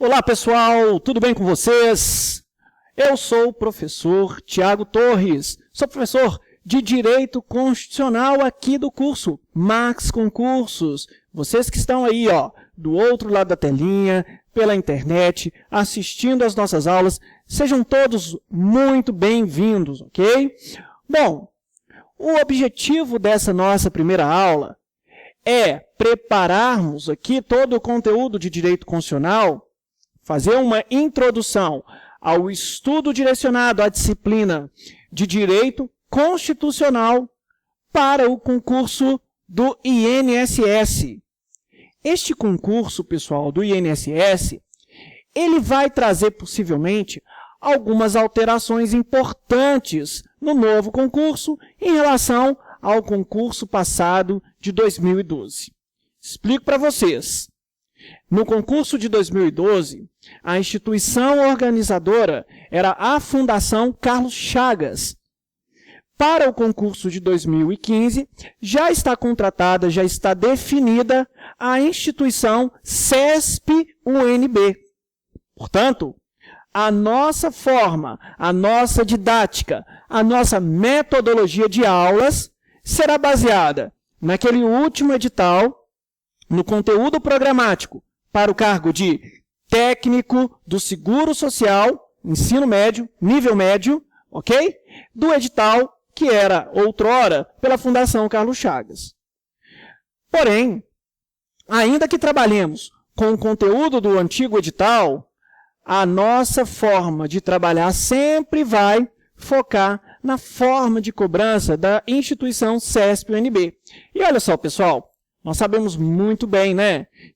Olá pessoal, tudo bem com vocês? Eu sou o professor Tiago Torres, sou professor de Direito Constitucional aqui do curso Max Concursos. Vocês que estão aí, do outro lado da telinha, pela internet, assistindo às nossas aulas, sejam todos muito bem-vindos, ok? Bom, o objetivo dessa nossa primeira aula é prepararmos aqui todo o conteúdo de Direito Constitucional, fazer uma introdução ao estudo direcionado à disciplina de Direito Constitucional para o concurso do INSS. Este concurso, pessoal, do INSS, ele vai trazer possivelmente algumas alterações importantes no novo concurso em relação ao concurso passado de 2012. Explico para vocês. No concurso de 2012, a instituição organizadora era a Fundação Carlos Chagas. Para o concurso de 2015, já está contratada, já está definida a instituição CESP-UNB. Portanto, a nossa forma, a nossa didática, a nossa metodologia de aulas será baseada naquele último edital, no conteúdo programático para o cargo de técnico do Seguro Social, ensino médio, nível médio, ok? Do edital que era outrora pela Fundação Carlos Chagas. Porém, ainda que trabalhemos com o conteúdo do antigo edital, a nossa forma de trabalhar sempre vai focar na forma de cobrança da instituição CESP-UNB. E olha só, pessoal, nós sabemos muito bem,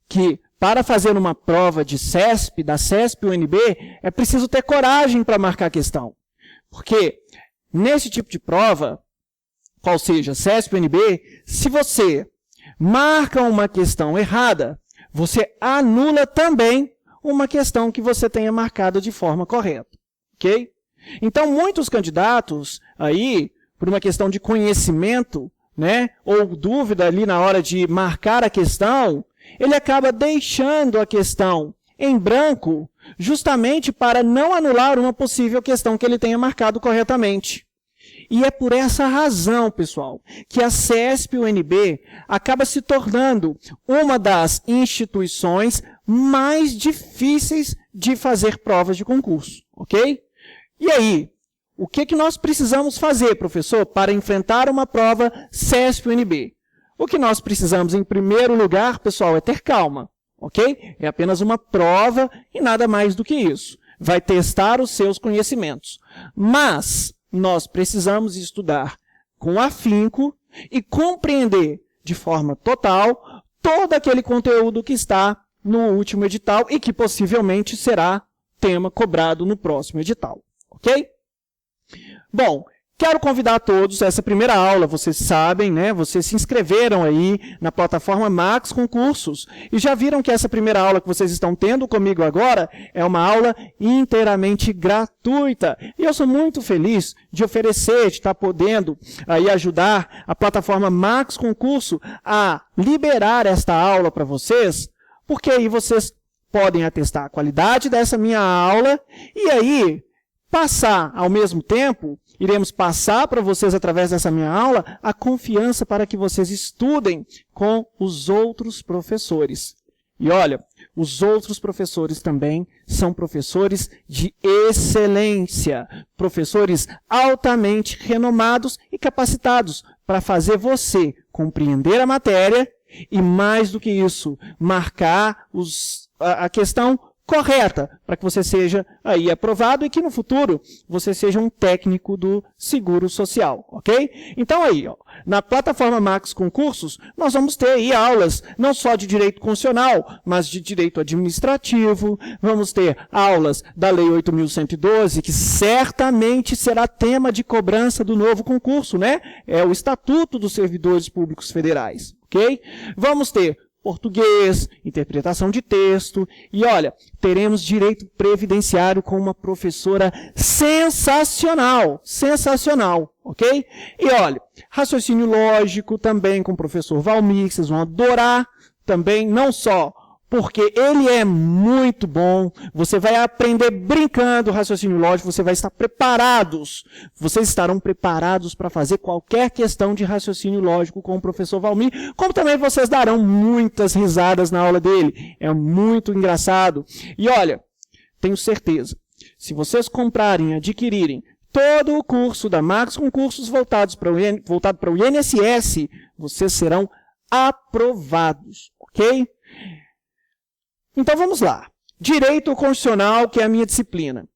que para fazer uma prova de CESP, da CESP-UNB, é preciso ter coragem para marcar a questão. Porque nesse tipo de prova, qual seja CESP-UNB, se você marca uma questão errada, você anula também uma questão que você tenha marcado de forma correta. Ok? Então, muitos candidatos aí, por uma questão de conhecimento, ou dúvida ali na hora de marcar a questão, ele acaba deixando a questão em branco justamente para não anular uma possível questão que ele tenha marcado corretamente. E é por essa razão, pessoal, que a CESP-UNB acaba se tornando uma das instituições mais difíceis de fazer provas de concurso, ok? E aí, o que nós precisamos fazer, professor, para enfrentar uma prova CESP-UNB? O que nós precisamos, em primeiro lugar, pessoal, é ter calma, ok? É apenas uma prova e nada mais do que isso. Vai testar os seus conhecimentos. Mas nós precisamos estudar com afinco e compreender de forma total todo aquele conteúdo que está no último edital e que possivelmente será tema cobrado no próximo edital. Ok? Bom, quero convidar a todos a essa primeira aula, vocês sabem, vocês se inscreveram aí na plataforma Max Concursos e já viram que essa primeira aula que vocês estão tendo comigo agora é uma aula inteiramente gratuita. E eu sou muito feliz de oferecer, de estar podendo aí ajudar a plataforma Max Concurso a liberar esta aula para vocês, porque aí vocês podem atestar a qualidade dessa minha aula e aí passar, ao mesmo tempo, iremos passar para vocês, através dessa minha aula, a confiança para que vocês estudem com os outros professores. E olha, os outros professores também são professores de excelência, professores altamente renomados e capacitados para fazer você compreender a matéria e, mais do que isso, marcar a questão correta, para que você seja aí aprovado e que no futuro você seja um técnico do Seguro Social, ok? Então aí, na plataforma Max Concursos, nós vamos ter aí aulas não só de Direito Constitucional, mas de Direito Administrativo, vamos ter aulas da Lei 8.112, que certamente será tema de cobrança do novo concurso, É o Estatuto dos Servidores Públicos Federais, ok? Vamos ter português, interpretação de texto, e olha, teremos direito previdenciário com uma professora sensacional, ok? E olha, raciocínio lógico também com o professor Valmir, vocês vão adorar também, não só porque ele é muito bom. Você vai aprender brincando raciocínio lógico, você vai estar preparados. Vocês estarão preparados para fazer qualquer questão de raciocínio lógico com o professor Valmir, como também vocês darão muitas risadas na aula dele. É muito engraçado. E olha, tenho certeza, se vocês comprarem, adquirirem todo o curso da Max com cursos voltado para o INSS, vocês serão aprovados, ok? Então vamos lá. Direito Constitucional, que é a minha disciplina.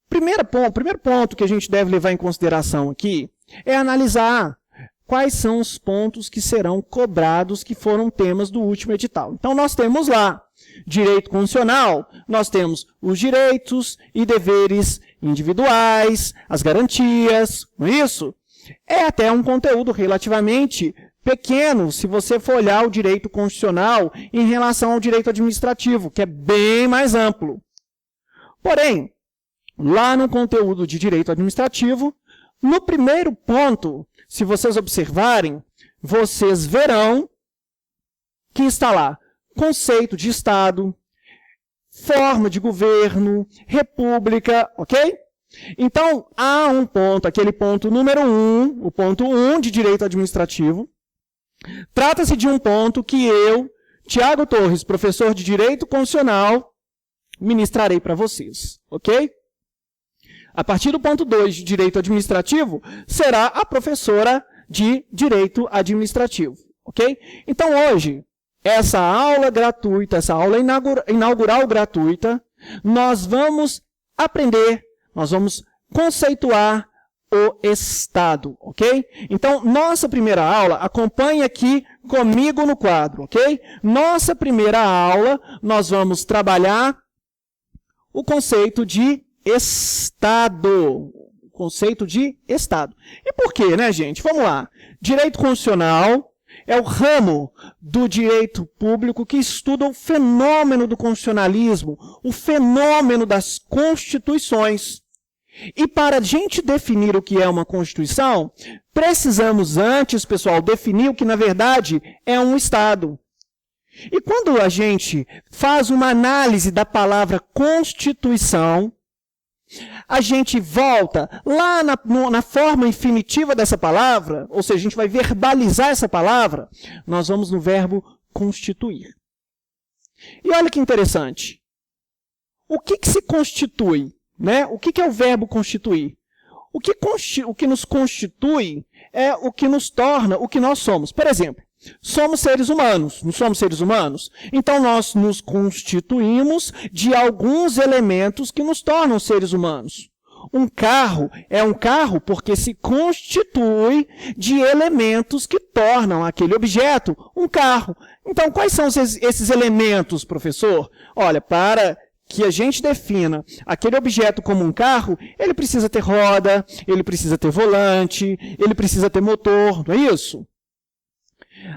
Primeiro ponto que a gente deve levar em consideração aqui é analisar quais são os pontos que serão cobrados, que foram temas do último edital. Então nós temos lá, direito constitucional, nós temos os direitos e deveres individuais, as garantias, não é isso? É até um conteúdo relativamente pequeno, se você for olhar o direito constitucional em relação ao direito administrativo, que é bem mais amplo. Porém, lá no conteúdo de direito administrativo, no primeiro ponto, se vocês observarem, vocês verão que está lá conceito de Estado, forma de governo, república, ok? Então, há um ponto, aquele ponto número 1, o ponto 1 de direito administrativo. Trata-se de um ponto que eu, Tiago Torres, professor de Direito Constitucional, ministrarei para vocês, ok? A partir do ponto 2 de Direito Administrativo, será a professora de Direito Administrativo, ok? Então, hoje, essa aula gratuita, essa aula inaugural gratuita, nós vamos aprender, nós vamos conceituar o Estado, ok? Então, nossa primeira aula, acompanhe aqui comigo no quadro, ok? Nossa primeira aula, nós vamos trabalhar o conceito de Estado. O conceito de Estado. E por quê, né, gente? Vamos lá. Direito constitucional é o ramo do direito público que estuda o fenômeno do constitucionalismo, o fenômeno das constituições. E para a gente definir o que é uma Constituição, precisamos antes, pessoal, definir o que na verdade é um Estado. E quando a gente faz uma análise da palavra Constituição, a gente volta lá na forma infinitiva dessa palavra, ou seja, a gente vai verbalizar essa palavra, nós vamos no verbo constituir. E olha que interessante. O que se constitui? Né? O que é o verbo constituir? O que nos constitui é o que nos torna o que nós somos. Por exemplo, somos seres humanos, não somos seres humanos? Então nós nos constituímos de alguns elementos que nos tornam seres humanos. Um carro é um carro porque se constitui de elementos que tornam aquele objeto um carro. Então quais são esses elementos, professor? Olha, para que a gente defina aquele objeto como um carro, ele precisa ter roda, ele precisa ter volante, ele precisa ter motor, não é isso?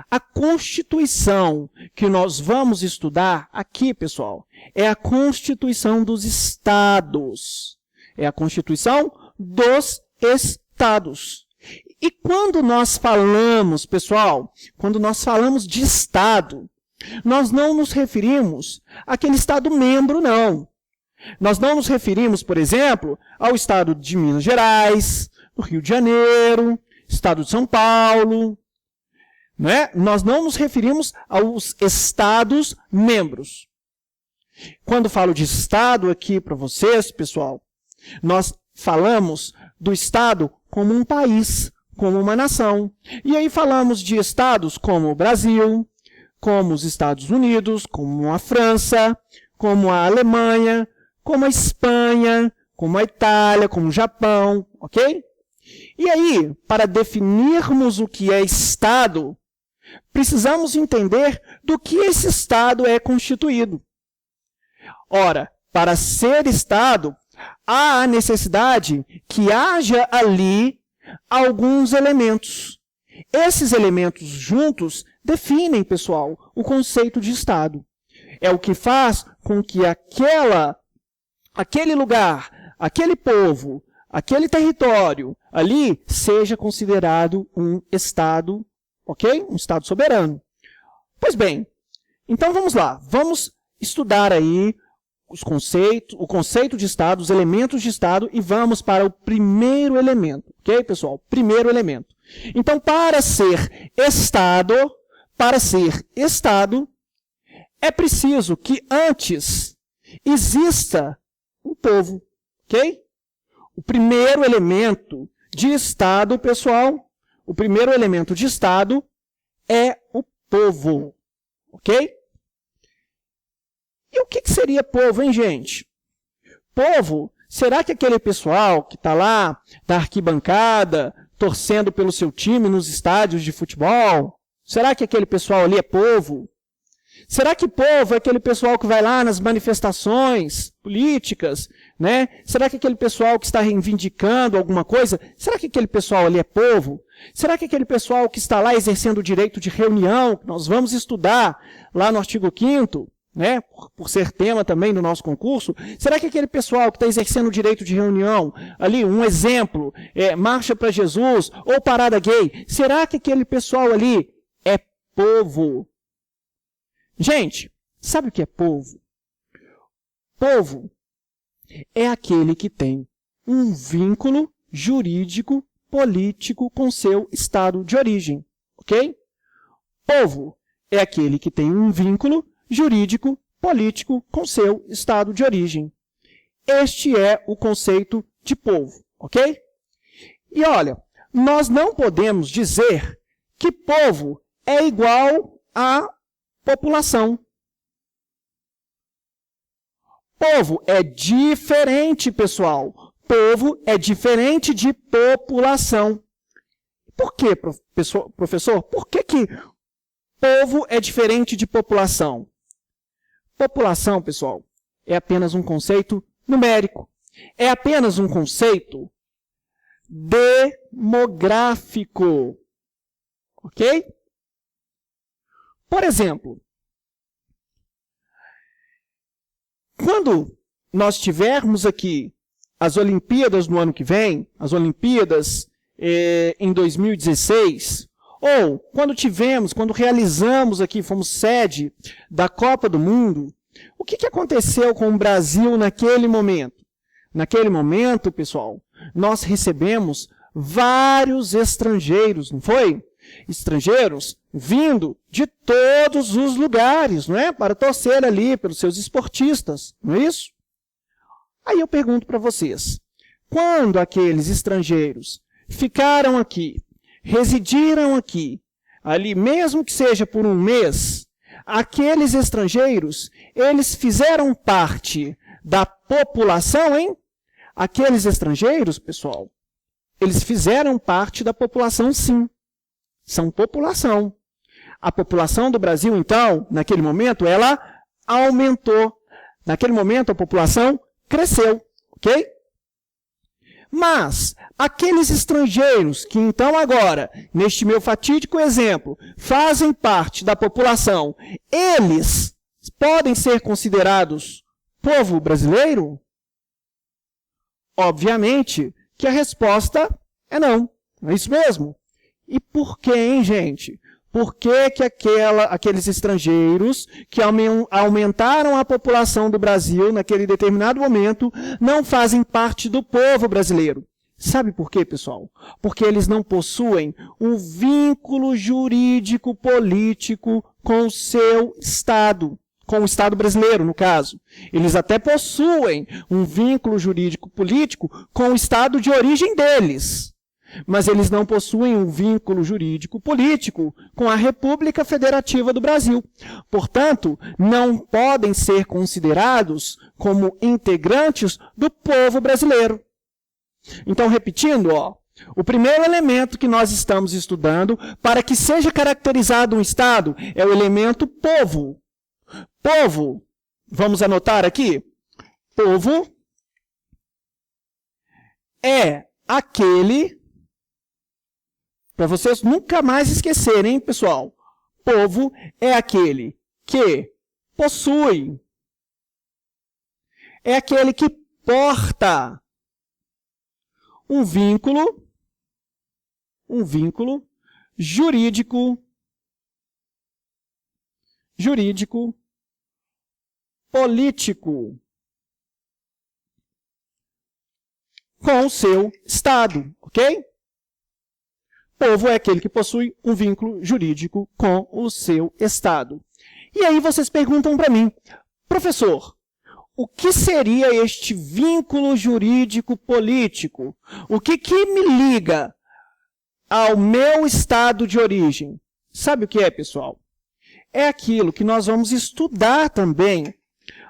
A Constituição que nós vamos estudar aqui, pessoal, é a Constituição dos Estados. É a Constituição dos Estados. E quando nós falamos, pessoal, quando nós falamos de Estado, nós não nos referimos àquele Estado membro, não. Nós não nos referimos, por exemplo, ao Estado de Minas Gerais, do Rio de Janeiro, Estado de São Paulo. Né? Nós não nos referimos aos Estados membros. Quando falo de Estado aqui para vocês, pessoal, nós falamos do Estado como um país, como uma nação. E aí falamos de Estados como o Brasil, como os Estados Unidos, como a França, como a Alemanha, como a Espanha, como a Itália, como o Japão, ok? E aí, para definirmos o que é Estado, precisamos entender do que esse Estado é constituído. Ora, para ser Estado, há a necessidade que haja ali alguns elementos. Esses elementos juntos definem, pessoal, o conceito de Estado. É o que faz com que aquele lugar, aquele povo, aquele território ali seja considerado um Estado, ok? Um Estado soberano. Pois bem, Então vamos lá, vamos estudar aí o conceito de Estado, os elementos de Estado, e vamos para o primeiro elemento, ok, pessoal? Primeiro elemento. Então, para ser Estado, é preciso que antes exista um povo, ok? O primeiro elemento de Estado, pessoal, o primeiro elemento de Estado é o povo, ok? E o que seria povo, hein, gente? Povo, será que aquele pessoal que está lá da arquibancada, torcendo pelo seu time nos estádios de futebol, será que aquele pessoal ali é povo? Será que povo é aquele pessoal que vai lá nas manifestações políticas, né? Será que aquele pessoal que está reivindicando alguma coisa, será que aquele pessoal ali é povo? Será que aquele pessoal que está lá exercendo o direito de reunião, que nós vamos estudar lá no artigo 5º, né, por ser tema também do nosso concurso, será que aquele pessoal que está exercendo o direito de reunião, ali, um exemplo, Marcha para Jesus ou Parada Gay, será que aquele pessoal ali é povo? Gente, sabe o que é povo? Povo é aquele que tem um vínculo jurídico, político com seu estado de origem, ok? Povo é aquele que tem um vínculo jurídico, político com seu estado de origem. Este é o conceito de povo, ok? E olha, nós não podemos dizer que povo é igual a população. Povo é diferente, pessoal. Povo é diferente de população. Por quê, professor? Por que povo é diferente de população? População, pessoal, é apenas um conceito numérico. É apenas um conceito demográfico. Ok? Por exemplo, quando nós tivermos aqui as Olimpíadas no ano que vem, as Olimpíadas em 2016, ou quando realizamos aqui, fomos sede da Copa do Mundo, o que aconteceu com o Brasil naquele momento? Naquele momento, pessoal, nós recebemos vários estrangeiros, não foi? Estrangeiros vindo de todos os lugares, não é? Para torcer ali pelos seus esportistas, não é isso? Aí eu pergunto para vocês, quando aqueles estrangeiros ficaram aqui, residiram aqui, ali, mesmo que seja por um mês, aqueles estrangeiros, eles fizeram parte da população, hein? Aqueles estrangeiros, pessoal, eles fizeram parte da população, sim. São população. A população do Brasil, então, naquele momento, ela aumentou. Naquele momento, a população cresceu, ok? Mas, aqueles estrangeiros que, então, agora, neste meu fatídico exemplo, fazem parte da população, eles podem ser considerados povo brasileiro? Obviamente que a resposta é não. Não é isso mesmo? E por que, hein, gente? Por que aqueles estrangeiros que aumentaram a população do Brasil naquele determinado momento não fazem parte do povo brasileiro? Sabe por quê, pessoal? Porque eles não possuem um vínculo jurídico político com o seu Estado, com o Estado brasileiro, no caso. Eles até possuem um vínculo jurídico político com o Estado de origem deles. Mas eles não possuem um vínculo jurídico político com a República Federativa do Brasil. Portanto, não podem ser considerados como integrantes do povo brasileiro. Então, repetindo, o primeiro elemento que nós estamos estudando para que seja caracterizado um Estado é o elemento povo. Povo, vamos anotar aqui, povo é aquele... Para vocês nunca mais esquecerem, hein, pessoal? Povo é aquele que possui. É aquele que porta um vínculo jurídico jurídico político com o seu Estado, ok? Povo é aquele que possui um vínculo jurídico com o seu Estado. E aí vocês perguntam para mim, professor, o que seria este vínculo jurídico político? O que me liga ao meu estado de origem? Sabe o que é, pessoal? É aquilo que nós vamos estudar também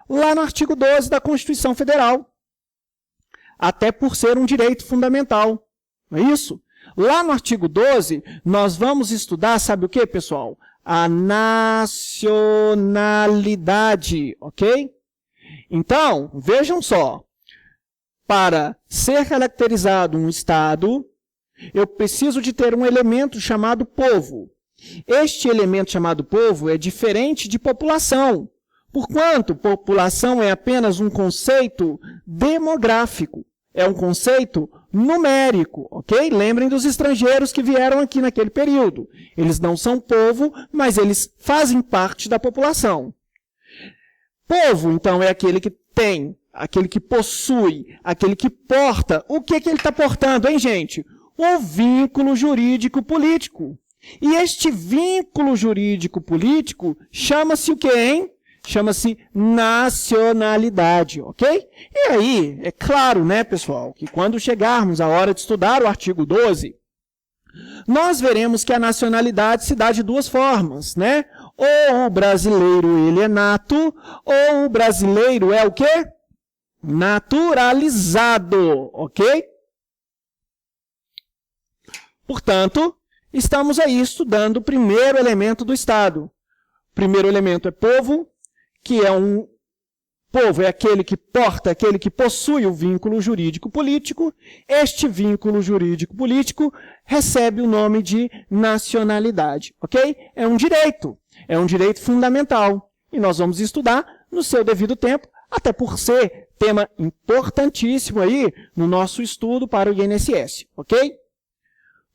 lá no artigo 12 da Constituição Federal. Até por ser um direito fundamental. Não é isso? Lá no artigo 12, nós vamos estudar, sabe o que, pessoal? A nacionalidade, ok? Então, vejam só. Para ser caracterizado um Estado, eu preciso de ter um elemento chamado povo. Este elemento chamado povo é diferente de população, porquanto população é apenas um conceito demográfico, é um conceito numérico, ok? Lembrem dos estrangeiros que vieram aqui naquele período. Eles não são povo, mas eles fazem parte da população. Povo, então, é aquele que tem, aquele que possui, aquele que porta. O que ele está portando, hein, gente? Um vínculo jurídico político. E este vínculo jurídico político chama-se o quê, hein? Chama-se nacionalidade, ok? E aí, é claro, né, pessoal, que quando chegarmos à hora de estudar o artigo 12, nós veremos que a nacionalidade se dá de duas formas, né? Ou o brasileiro ele é nato, ou o brasileiro é o quê? Naturalizado, ok? Portanto, estamos aí estudando o primeiro elemento do Estado. O primeiro elemento é povo, que é um povo, é aquele que porta, aquele que possui o vínculo jurídico-político. Este vínculo jurídico-político recebe o nome de nacionalidade, ok? É um direito fundamental. E nós vamos estudar no seu devido tempo, até por ser tema importantíssimo aí no nosso estudo para o INSS, ok?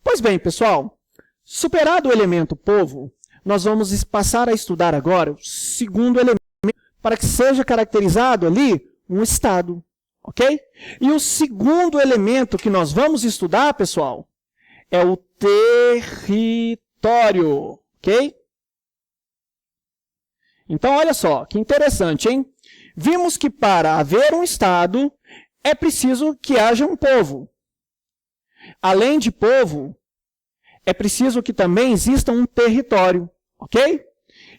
Pois bem, pessoal, superado o elemento povo, nós vamos passar a estudar agora o segundo elemento para que seja caracterizado ali um Estado, ok? E o segundo elemento que nós vamos estudar, pessoal, é o território, ok? Então, olha só, que interessante, hein? Vimos que para haver um Estado, é preciso que haja um povo. Além de povo, é preciso que também exista um território, ok?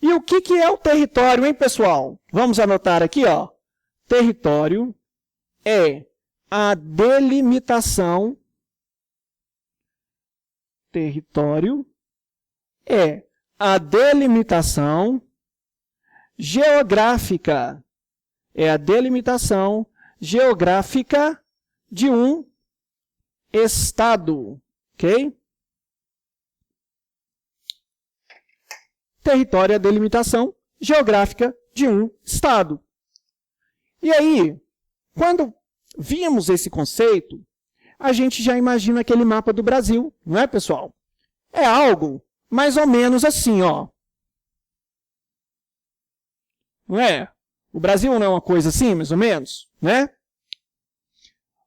E o que é o território, hein, pessoal? Vamos anotar aqui, ó. Território é a delimitação. Território é a delimitação geográfica. É a delimitação geográfica de um Estado, ok? Território é a delimitação geográfica de um Estado. E aí, quando vimos esse conceito, a gente já imagina aquele mapa do Brasil, não é, pessoal? É algo mais ou menos assim, ó. Não é? O Brasil não é uma coisa assim, mais ou menos, né?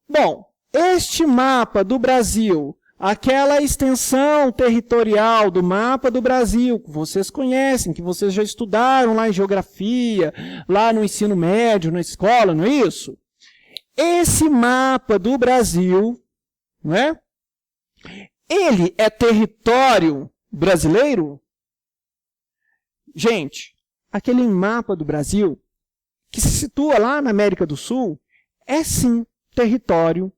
Bom, este mapa do Brasil, aquela extensão territorial do mapa do Brasil, que vocês conhecem, que vocês já estudaram lá em geografia, lá no ensino médio, na escola, não é isso? Esse mapa do Brasil, não é? Ele é território brasileiro? Gente, aquele mapa do Brasil, que se situa lá na América do Sul, é sim território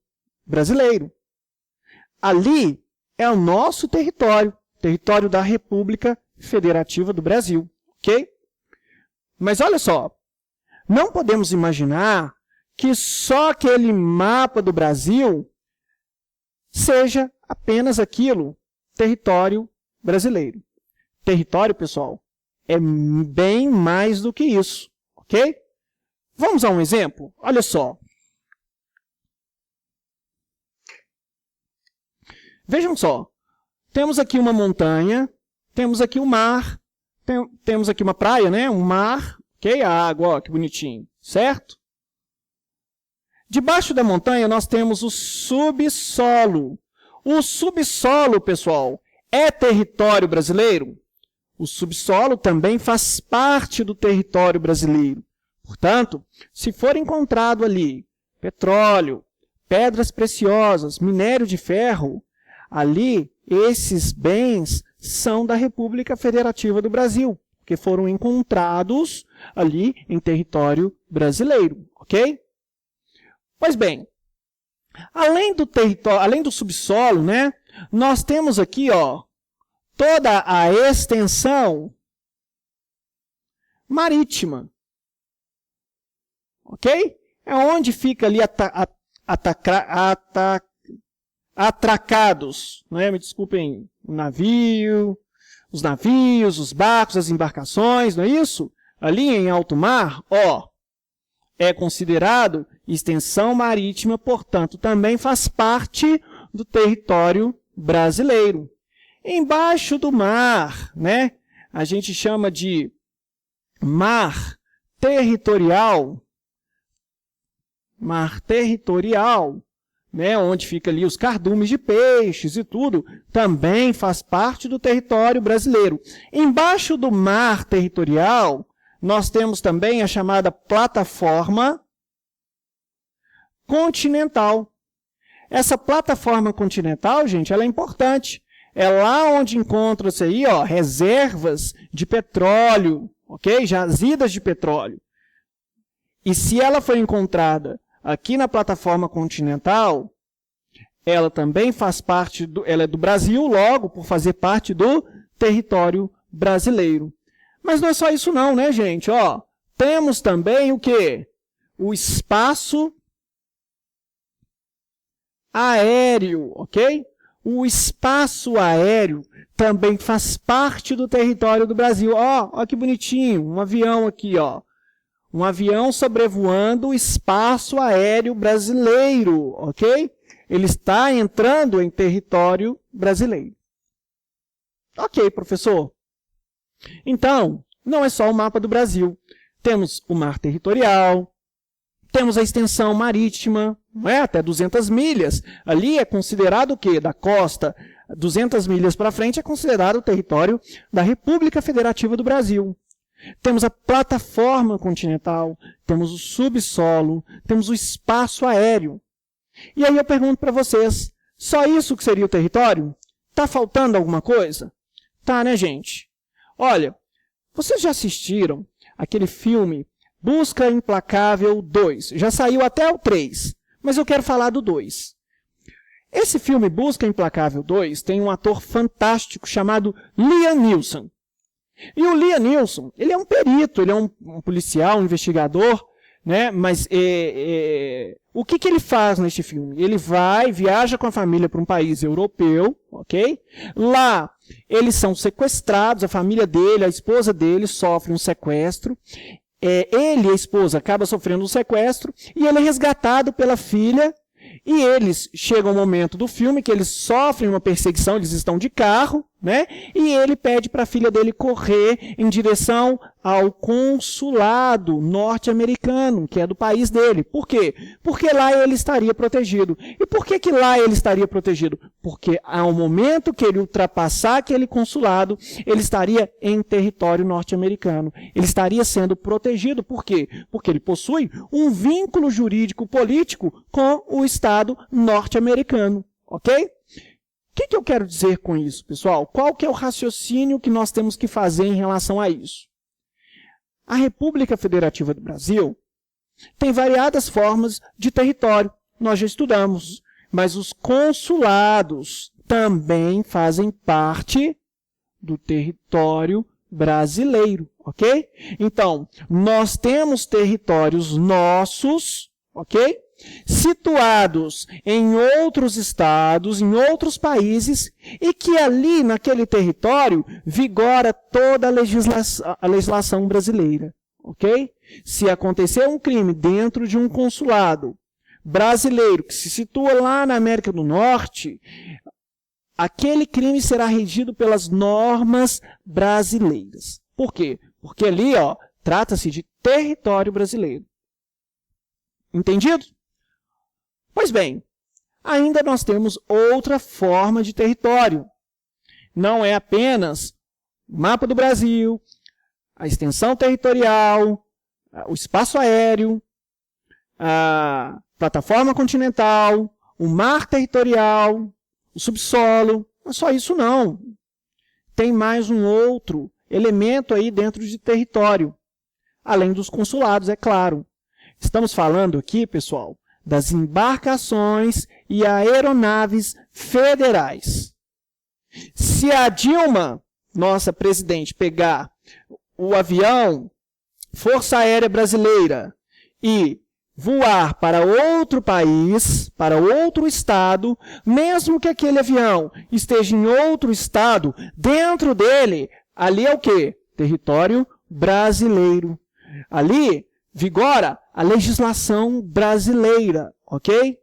brasileiro. Ali é o nosso território, território da República Federativa do Brasil, ok? Mas olha só, não podemos imaginar que só aquele mapa do Brasil seja apenas aquilo, território brasileiro. Território, pessoal, é bem mais do que isso, ok? Vamos a um exemplo? Olha só. Vejam só, temos aqui uma montanha, temos aqui o mar, Temos aqui uma praia, né? Um mar, ok? A água, ó, que bonitinho, certo? Debaixo da montanha nós temos o subsolo. O subsolo, pessoal, é território brasileiro? O subsolo também faz parte do território brasileiro. Portanto, se for encontrado ali petróleo, pedras preciosas, minério de ferro, ali esses bens são da República Federativa do Brasil, que foram encontrados ali em território brasileiro, ok? Pois bem, além do subsolo, né, nós temos aqui, ó, toda a extensão marítima, ok? É onde fica ali atracados, né? Me desculpem, os navios, os barcos, as embarcações, não é isso? Ali em alto mar, ó, é considerado extensão marítima, portanto, também faz parte do território brasileiro. Embaixo do mar, né, a gente chama de mar territorial, né, onde fica ali os cardumes de peixes e tudo, também faz parte do território brasileiro. Embaixo do mar territorial, nós temos também a chamada plataforma continental. Essa plataforma continental, gente, ela é importante. É lá onde encontram-se aí, ó, reservas de petróleo, ok? Jazidas de petróleo. E se ela foi encontrada aqui na plataforma continental, ela também faz parte, ela é do Brasil, logo, por fazer parte do território brasileiro. Mas não é só isso não, né, gente? Ó, temos também o quê? O espaço aéreo, ok? O espaço aéreo também faz parte do território do Brasil. Ó, que bonitinho, um avião aqui, ó. Um avião sobrevoando o espaço aéreo brasileiro, ok? Ele está entrando em território brasileiro. Ok, professor. Então, não é só o mapa do Brasil. Temos o mar territorial, temos a extensão marítima, não é? Até 200 milhas. Ali é considerado o quê? Da costa, 200 milhas para frente é considerado o território da República Federativa do Brasil. Temos a plataforma continental, temos o subsolo, temos o espaço aéreo. E aí eu pergunto para vocês, só isso que seria o território? Está faltando alguma coisa? Tá, né, gente? Olha, vocês já assistiram aquele filme Busca Implacável 2? Já saiu até o 3, mas eu quero falar do 2. Esse filme Busca Implacável 2 tem um ator fantástico chamado Liam Neeson. E o Liam Neeson, ele é um perito, ele é um policial, um investigador, né? Mas o que ele faz neste filme? Ele viaja com a família para um país europeu, ok? Lá, eles são sequestrados, a família dele, a esposa dele sofre um sequestro. Ele e a esposa acabam sofrendo um sequestro e ele é resgatado pela filha. E eles chegam ao momento do filme que eles sofrem uma perseguição, eles estão de carro, né? E ele pede para a filha dele correr em direção ao consulado norte-americano, que é do país dele. Por quê? Porque lá ele estaria protegido. E por que lá ele estaria protegido? Porque ao momento que ele ultrapassar aquele consulado, ele estaria em território norte-americano. Ele estaria sendo protegido. Por quê? Porque ele possui um vínculo jurídico político com o Estado norte-americano. Ok? O que eu quero dizer com isso, pessoal? Qual que é o raciocínio que nós temos que fazer em relação a isso? A República Federativa do Brasil tem variadas formas de território. Nós já estudamos. Mas os consulados também fazem parte do território brasileiro, ok? Então, nós temos territórios nossos, ok? Situados em outros estados, em outros países, e que ali, naquele território, vigora toda a legislação brasileira, ok? Se acontecer um crime dentro de um consulado brasileiro que se situa lá na América do Norte, aquele crime será regido pelas normas brasileiras, Por quê? Porque ali, trata-se de território brasileiro. Entendido? Pois bem, ainda nós temos outra forma de território. Não é apenas o mapa do Brasil, a extensão territorial, o espaço aéreo, a plataforma continental, o mar territorial, o subsolo. Não é só isso, não. Tem mais um outro elemento aí dentro de território, além dos consulados, é claro. Estamos falando aqui, pessoal, das embarcações e aeronaves federais. Se a Dilma, nossa presidente, pegar o avião Força Aérea Brasileira e voar para outro país, para outro estado, mesmo que aquele avião esteja em outro estado, dentro dele, ali é o quê? Território brasileiro. Ali vigora a legislação brasileira, ok?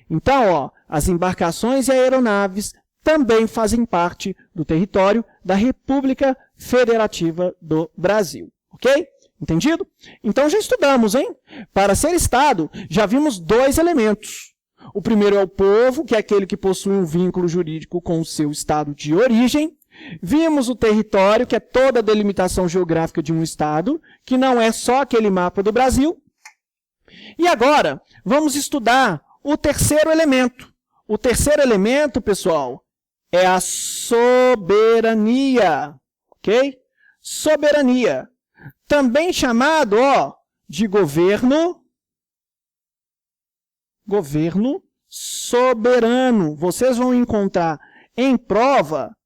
Então, as embarcações e aeronaves também fazem parte do território da República Federativa do Brasil, ok? Entendido? Então já estudamos, hein? Para ser Estado, já vimos 2 elementos. O primeiro é o povo, que é aquele que possui um vínculo jurídico com o seu estado de origem. Vimos o território, que é toda a delimitação geográfica de um estado, que não é só aquele mapa do Brasil. E agora, vamos estudar o terceiro elemento. O terceiro elemento, pessoal, é a soberania, ok? Soberania. Também chamado de governo soberano. Vocês vão encontrar em prova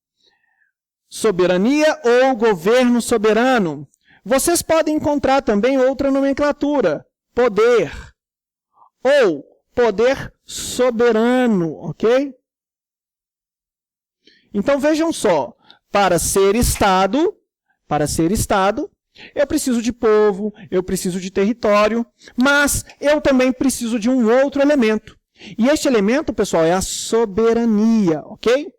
soberania ou governo soberano. Vocês podem encontrar também outra nomenclatura, poder ou poder soberano, ok? Então vejam só, para ser Estado, eu preciso de povo, eu preciso de território, mas eu também preciso de um outro elemento. E este elemento, pessoal, é a soberania, ok?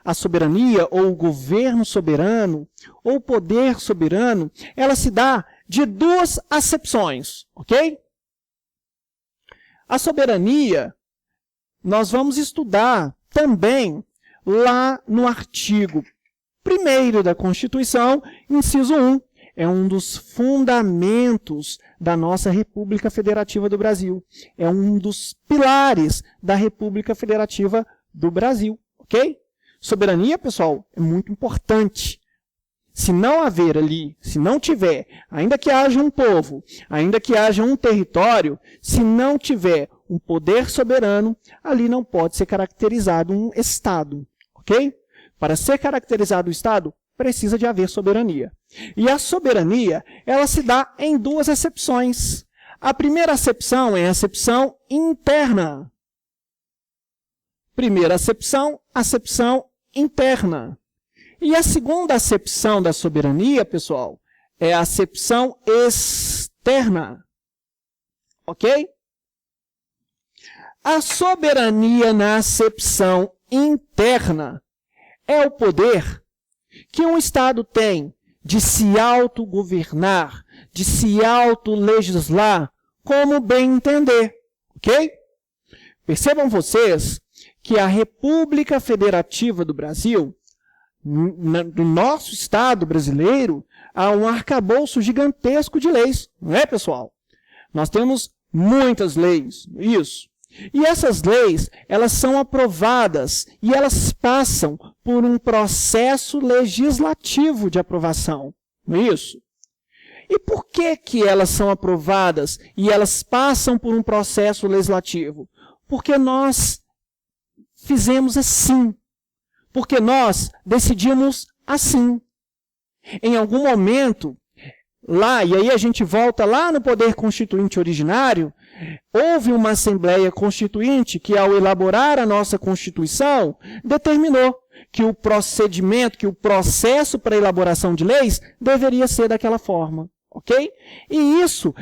A soberania, ou o governo soberano, ou o poder soberano, ela se dá de 2 acepções, ok? A soberania, nós vamos estudar também lá no artigo 1º da Constituição, inciso 1. É um dos fundamentos da nossa República Federativa do Brasil. É um dos pilares da República Federativa do Brasil, ok? Soberania, pessoal, é muito importante. Se não haver ali, se não tiver, ainda que haja um povo, ainda que haja um território, se não tiver um poder soberano, ali não pode ser caracterizado um Estado, ok? Para ser caracterizado o Estado, precisa de haver soberania. E a soberania, ela se dá em 2 acepções. A primeira acepção é a acepção interna. Primeira acepção interna. E a segunda acepção da soberania, pessoal, é a acepção externa. Ok? A soberania na acepção interna é o poder que um Estado tem de se autogovernar, de se autolegislar como bem entender, ok? Percebam vocês que a República Federativa do Brasil, no nosso Estado brasileiro, há um arcabouço gigantesco de leis, não é, pessoal? Nós temos muitas leis, isso. E essas leis, elas são aprovadas e elas passam por um processo legislativo de aprovação, não é isso? E por que elas são aprovadas e elas passam por um processo legislativo? Porque nós fizemos assim. Porque nós decidimos assim. Em algum momento, lá, e aí a gente volta lá no poder constituinte originário, houve uma Assembleia Constituinte que, ao elaborar a nossa Constituição, determinou que o procedimento, que o processo para a elaboração de leis deveria ser daquela forma, ok? E isso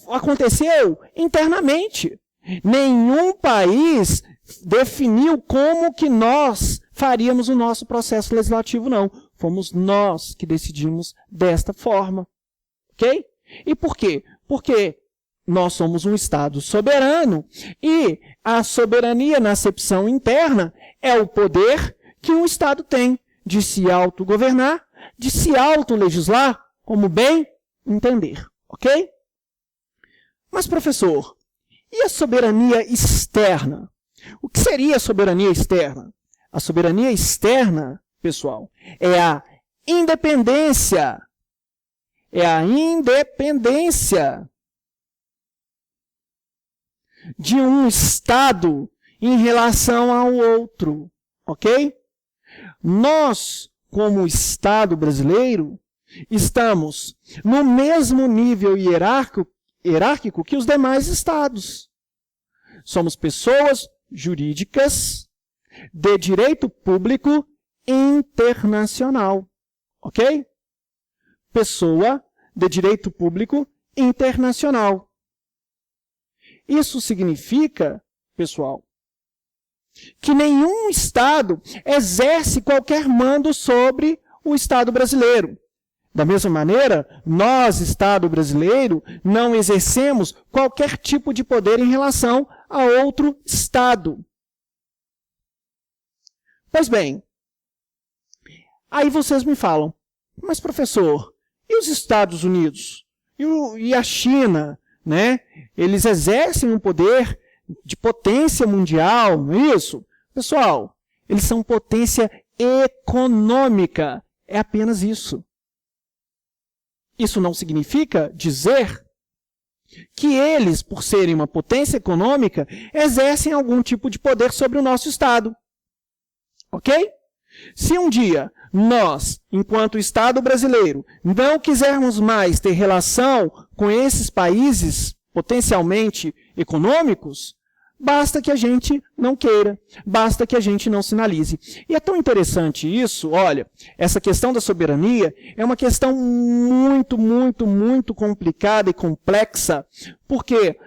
aconteceu internamente. Nenhum país definiu como que nós faríamos o nosso processo legislativo, não. fomos nós que decidimos desta forma. Ok? E por quê? Porque nós somos um Estado soberano e a soberania na acepção interna é o poder que um Estado tem de se autogovernar, de se autolegislar como bem entender. Ok? Mas, professor, e a soberania externa? O que seria a soberania externa? A soberania externa, pessoal, é a independência. É a independência de um Estado em relação ao outro. Ok? Nós, como Estado brasileiro, estamos no mesmo nível hierárquico que os demais Estados. Somos pessoas jurídicas de direito público internacional. Ok? Pessoa de direito público internacional. Isso significa, pessoal, que nenhum Estado exerce qualquer mando sobre o Estado brasileiro. Da mesma maneira, nós, Estado brasileiro, não exercemos qualquer tipo de poder em relação a outro Estado. Pois bem, aí vocês me falam, mas professor, e os Estados Unidos? E a China? Né? Eles exercem um poder de potência mundial, não é isso? Pessoal, eles são potência econômica. É apenas isso. Isso não significa dizer que eles, por serem uma potência econômica, exercem algum tipo de poder sobre o nosso Estado. Ok? Se um dia nós, enquanto Estado brasileiro, não quisermos mais ter relação com esses países potencialmente econômicos, basta que a gente não queira, basta que a gente não sinalize. E é tão interessante isso, olha, essa questão da soberania é uma questão muito, muito, muito complicada e complexa, porque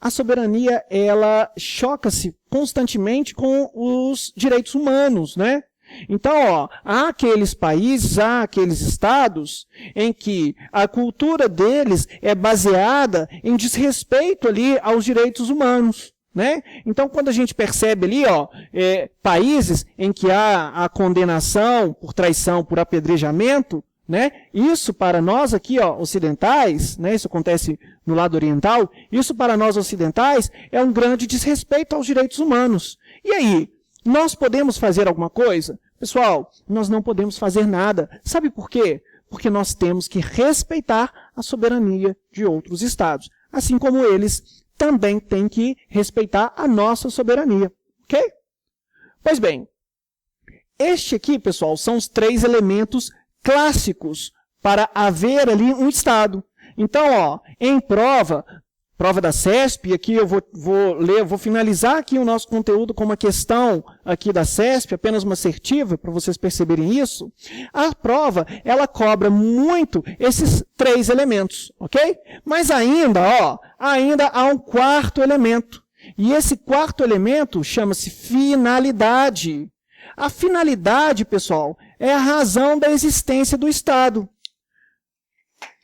a soberania, ela choca-se constantemente com os direitos humanos, né? Então, há aqueles países, há aqueles estados em que a cultura deles é baseada em desrespeito ali aos direitos humanos, né? Então, quando a gente percebe ali, países em que há a condenação por traição, por apedrejamento, né? Isso para nós aqui, ocidentais, né? Isso acontece no lado oriental, isso para nós ocidentais é um grande desrespeito aos direitos humanos. E aí? Nós podemos fazer alguma coisa? Pessoal, nós não podemos fazer nada. Sabe por quê? Porque nós temos que respeitar a soberania de outros estados. Assim como eles também têm que respeitar a nossa soberania. Ok? Pois bem, este aqui, pessoal, são os 3 elementos clássicos para haver ali um estado. Então, em prova da CESP, aqui eu vou finalizar aqui o nosso conteúdo com uma questão aqui da CESP, apenas uma assertiva, para vocês perceberem isso. A prova, ela cobra muito esses 3 elementos, ok? Mas ainda há um 4º elemento. E esse 4º elemento chama-se finalidade. A finalidade, pessoal, é a razão da existência do Estado.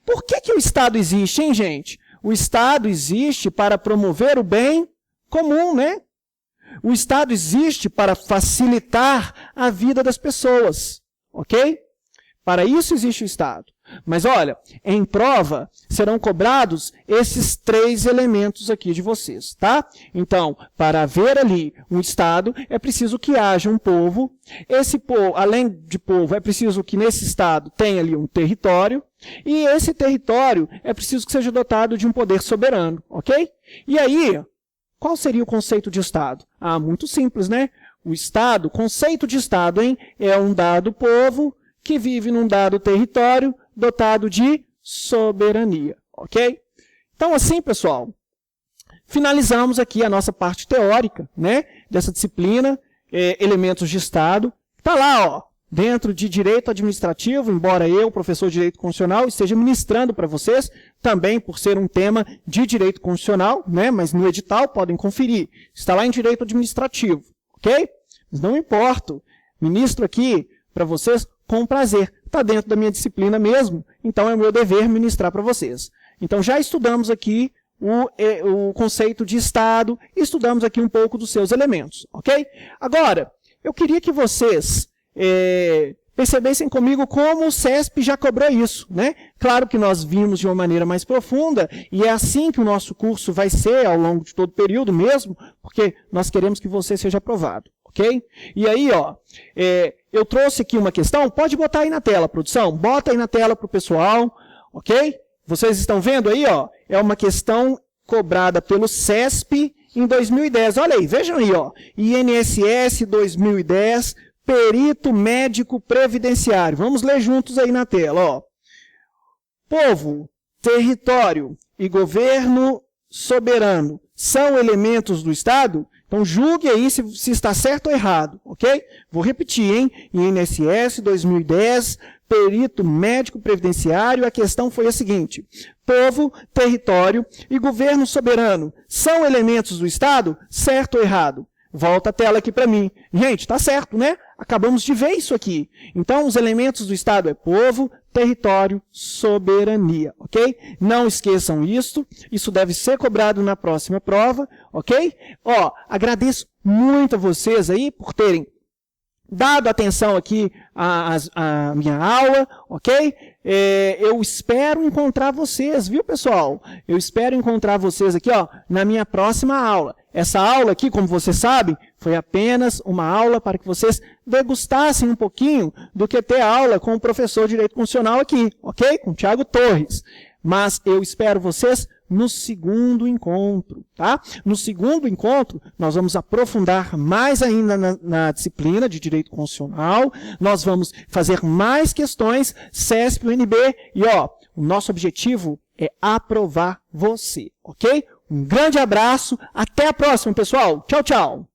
Por que o Estado existe, hein, gente? O Estado existe para promover o bem comum, né? O Estado existe para facilitar a vida das pessoas, ok? Para isso existe o Estado. Mas olha, em prova serão cobrados esses 3 elementos aqui de vocês, tá? Então, para haver ali um Estado, é preciso que haja um povo. Esse povo, além de povo, é preciso que nesse Estado tenha ali um território. E esse território é preciso que seja dotado de um poder soberano, ok? E aí, qual seria o conceito de Estado? Muito simples, né? O Estado, conceito de Estado, é um dado povo que vive num dado território dotado de soberania, ok? Então, assim, pessoal, finalizamos aqui a nossa parte teórica, né, dessa disciplina, elementos de Estado. Está lá, dentro de direito administrativo, embora eu, professor de direito constitucional, esteja ministrando para vocês, também por ser um tema de direito constitucional, né, mas no edital podem conferir. Está lá em direito administrativo, ok? Mas não importa, ministro aqui para vocês com prazer. Está dentro da minha disciplina mesmo, então é o meu dever ministrar para vocês. Então, já estudamos aqui o conceito de Estado, estudamos aqui um pouco dos seus elementos, ok? Agora, eu queria que vocês percebessem comigo como o CESP já cobrou isso, né? Claro que nós vimos de uma maneira mais profunda, e é assim que o nosso curso vai ser ao longo de todo o período mesmo, porque nós queremos que você seja aprovado, ok? E aí, ó, eu trouxe aqui uma questão, pode botar aí na tela, produção, bota aí na tela para o pessoal, ok? Vocês estão vendo aí, ó, é uma questão cobrada pelo CESP em 2010, olha aí, vejam aí, ó, INSS 2010, perito médico previdenciário. Vamos ler juntos aí na tela, ó. Povo, território e governo soberano são elementos do Estado? Então, julgue aí se está certo ou errado, ok? Vou repetir, hein? INSS 2010, perito médico previdenciário, a questão foi a seguinte. Povo, território e governo soberano são elementos do Estado? Certo ou errado? Volta a tela aqui para mim. Gente, está certo, né? Acabamos de ver isso aqui. Então, os elementos do Estado é povo, território, soberania, ok? Não esqueçam isso deve ser cobrado na próxima prova, ok? Ó, agradeço muito a vocês aí por terem dado atenção aqui à minha aula, ok? Eu espero encontrar vocês, viu, pessoal? Eu espero encontrar vocês aqui, ó, na minha próxima aula. Essa aula aqui, como vocês sabem, foi apenas uma aula para que vocês degustassem um pouquinho do que ter aula com o professor de Direito Constitucional aqui, ok? Com o Thiago Torres. Mas eu espero vocês no segundo encontro, tá? No segundo encontro, nós vamos aprofundar mais ainda na disciplina de Direito Constitucional, nós vamos fazer mais questões CESP, UNB, e ó, o nosso objetivo é aprovar você, ok? Um grande abraço, até a próxima, pessoal. Tchau, tchau.